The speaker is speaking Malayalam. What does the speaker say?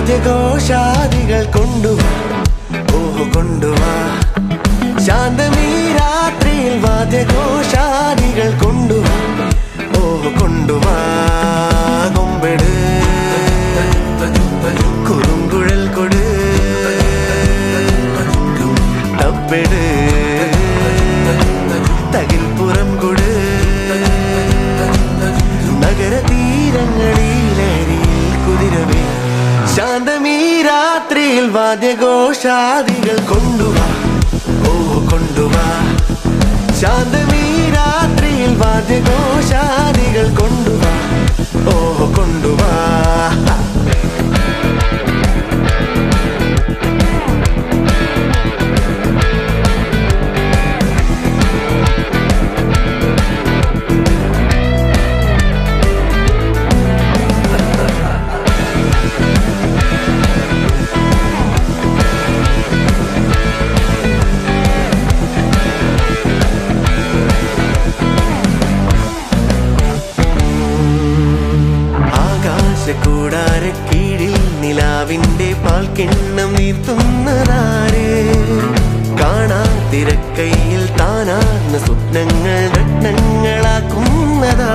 വാദ്യഘോഷാദികൾ കൊണ്ടുവാ, ഓഹോ കൊണ്ടുവാ. ശാന്തമീ രാത്രിയിൽ വാദ്യഘോഷാദികൾ കൊണ്ടുവാ, ഓഹോ കൊണ്ടുവാ. കൊമ്പെട് കുറുങ്കുഴൽ കൊട്, തപ്പെട് തകിൽപ്പുറം കൊട്. നഗര തീരങ്ങളിലേരിയിൽ കുതിരവേ. ശാന്തമീ രാത്രിയിൽ വാദ്യഘോഷാദികൾ കൊണ്ടുവാ, ഓഹോ കൊണ്ടുവാ. ശാന്തമീ രാത്രിയിൽ വാദ്യഘോഷാദികൾ കൊണ്ടുവാ, ഓഹോ കൊണ്ടുവാ. കൂടാരക്കീഴിൽ നിലാവിന്റെ പാൽക്കിണ്ണം നീർത്തുന്നതാരേ. കാണാതിരക്കൈയിൽ താനാർന്ന സ്വപ്നങ്ങൾ രത്നങ്ങളാക്കുന്നതാ.